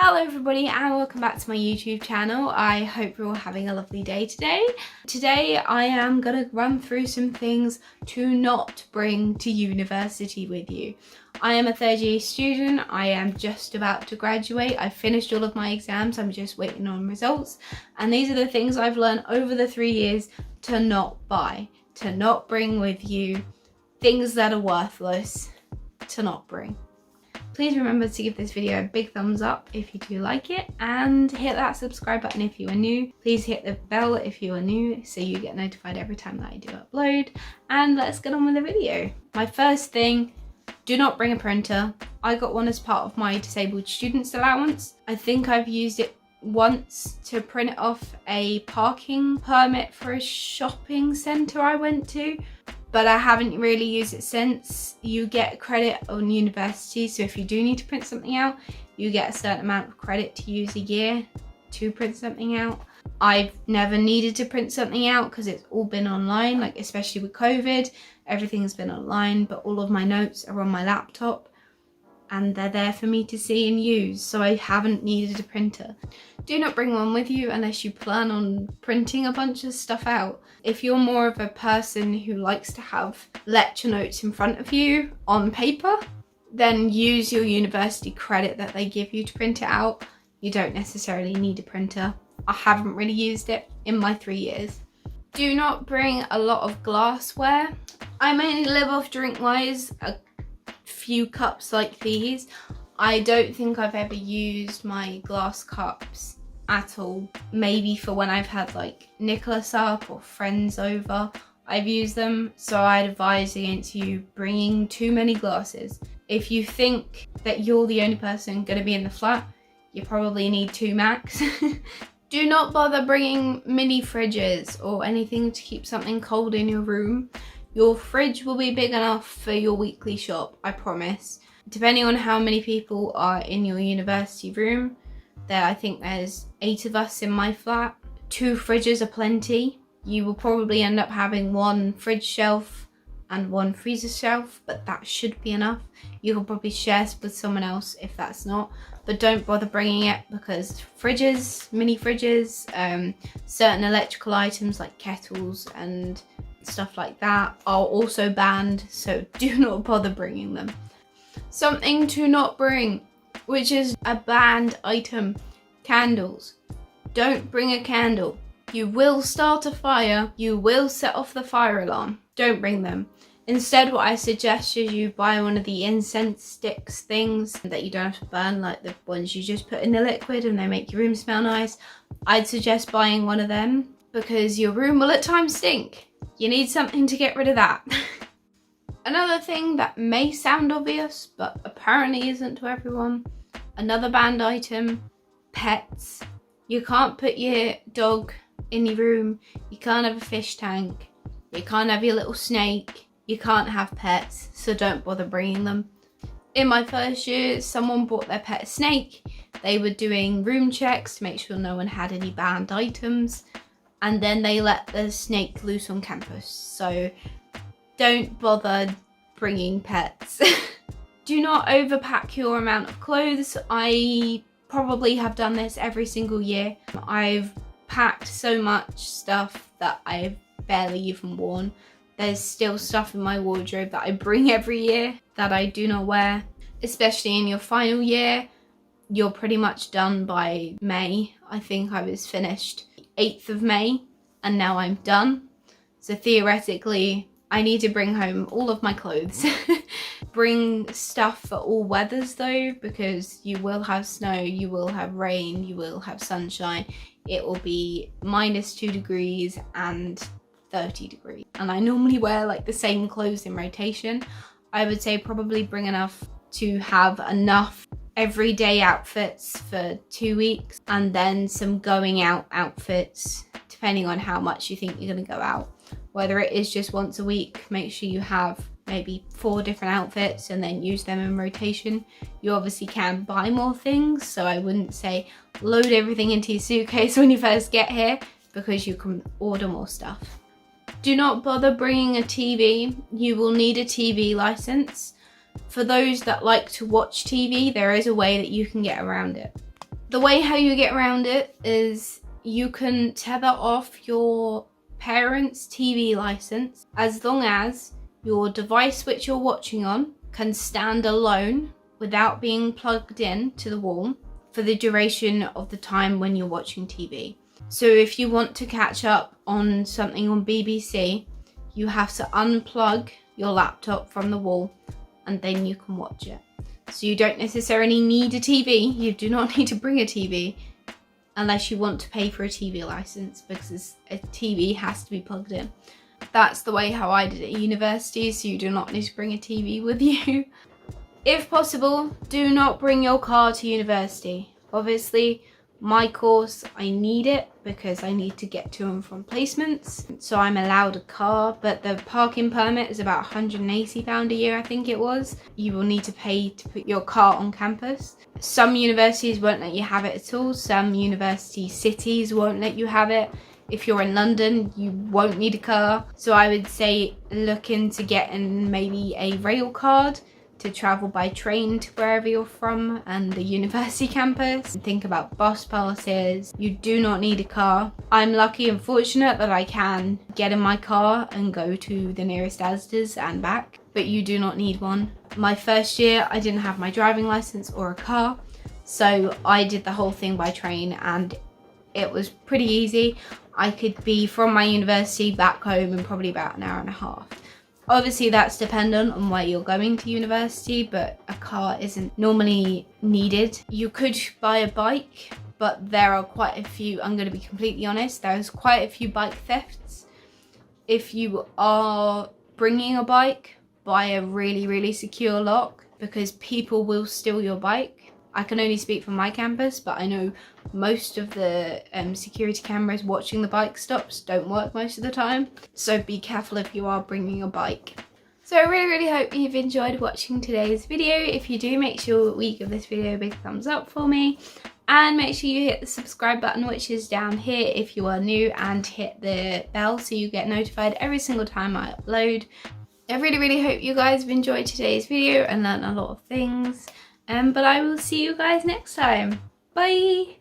Hello everybody and welcome back to my YouTube channel. I hope you're all having a lovely day today. Today I am going to run through some things to not bring to university with you. I am a third year student. I am just about to graduate. I've finished all of my exams. I'm just waiting on results. And these are the things I've learned over the 3 years to not buy, to not bring with you, things that are worthless to not bring. Please remember to give this video a big thumbs up if you do like it, and hit that subscribe button if you are new. Please hit the bell if you are new so you get notified every time that I do upload. And let's get on with the video. My first thing, do not bring a printer. I got one as part of my disabled students allowance. I think I've used it once to print off a parking permit for a shopping centre I went to, but I haven't really used it since. You get credit on university, so if you do need to print something out, you get a certain amount of credit to use a year to print something out. I've never needed to print something out because it's all been online, like especially with COVID, everything's been online, but all of my notes are on my laptop and they're there for me to see and use, so I haven't needed a printer. Do not bring one with you unless you plan on printing a bunch of stuff out. If you're more of a person who likes to have lecture notes in front of you on paper, then use your university credit that they give you to print it out. You don't necessarily need a printer. I haven't really used it in my 3 years. Do not bring a lot of glassware. I mainly live off Drinkwise, a few cups like these. I don't think I've ever used my glass cups at all. Maybe for when I've had like Nicholas up or friends over, I've used them. So I'd advise against you bringing too many glasses. If you think that you're the only person going to be in the flat, you probably need 2 max. Do not bother bringing mini fridges or anything to keep something cold in your room. Your fridge will be big enough for your weekly shop, I promise. Depending on how many people are in your university room, I think there's 8 of us in my flat. 2 fridges are plenty. You will probably end up having 1 fridge shelf and 1 freezer shelf, but that should be enough. You can probably share with someone else if that's not, but don't bother bringing it because fridges, mini fridges, certain electrical items like kettles and stuff like that are also banned, so do not bother bringing them. Something to not bring, which is a banned item, candles. Don't bring a candle. You will start a fire, you will set off the fire alarm. Don't bring them. Instead, what I suggest is you buy one of the incense sticks things that you don't have to burn, like the ones you just put in the liquid and they make your room smell nice. I'd suggest buying one of them because your room will at times stink. You need something to get rid of that. Another thing that may sound obvious, but apparently isn't to everyone, another banned item, pets. You can't put your dog in your room, you can't have a fish tank, you can't have your little snake, you can't have pets, so don't bother bringing them. In my first year, someone bought their pet snake. They were doing room checks to make sure no one had any banned items, and then they let the snake loose on campus, so don't bother bringing pets. Do not overpack your amount of clothes. I probably have done this every single year. I've packed so much stuff that I've barely even worn. There's still stuff in my wardrobe that I bring every year that I do not wear. Especially in your final year, you're pretty much done by May. I think I was finished 8th of May and now I'm done. So theoretically, I need to bring home all of my clothes. Bring stuff for all weathers though, because you will have snow, you will have rain, you will have sunshine. It will be -2 degrees and 30 degrees. And I normally wear like the same clothes in rotation. I would say probably bring enough to have enough everyday outfits for 2 weeks and then some going out outfits, depending on how much you think you're going to go out. Whether it is just once a week, make sure you have maybe 4 different outfits and then use them in rotation. You obviously can buy more things, so I wouldn't say load everything into your suitcase when you first get here because you can order more stuff. Do not bother bringing a TV. You will need a TV license. For those that like to watch TV, there is a way that you can get around it. The way how you get around it is you can tether off your parents' TV license as long as your device which you're watching on can stand alone without being plugged in to the wall for the duration of the time when you're watching TV. So if you want to catch up on something on BBC, you have to unplug your laptop from the wall and then you can watch it. So you don't necessarily need a TV. You do not need to bring a TV unless you want to pay for a TV license, because a TV has to be plugged in. That's the way how I did it at university, so you do not need to bring a TV with you. If possible, do not bring your car to university. Obviously, my course, I need it because I need to get to and from placements, so I'm allowed a car, but the parking permit is about £180 a year, I think it was. You will need to pay to put your car on campus. Some universities won't let you have it at all. Some university cities won't let you have it. If you're in London, you won't need a car. So I would say look into getting maybe a rail card to travel by train to wherever you're from and the university campus. Think about bus passes. You do not need a car. I'm lucky and fortunate that I can get in my car and go to the nearest Asda's and back, but you do not need one. My first year, I didn't have my driving license or a car, so I did the whole thing by train and it was pretty easy. I could be from my university back home in probably about an hour and a half. Obviously that's dependent on where you're going to university, but a car isn't normally needed. You could buy a bike, but there are quite a few, I'm going to be completely honest, there's quite a few bike thefts. If you are bringing a bike, buy a really secure lock, because people will steal your bike. I can only speak for my campus, but I know most of the security cameras watching the bike stops don't work most of the time. So be careful if you are bringing a bike. So I really hope you've enjoyed watching today's video. If you do, make sure you give this video a big thumbs up for me. And make sure you hit the subscribe button, which is down here if you are new, and hit the bell so you get notified every single time I upload. I really hope you guys have enjoyed today's video and learned a lot of things. But I will see you guys next time. Bye!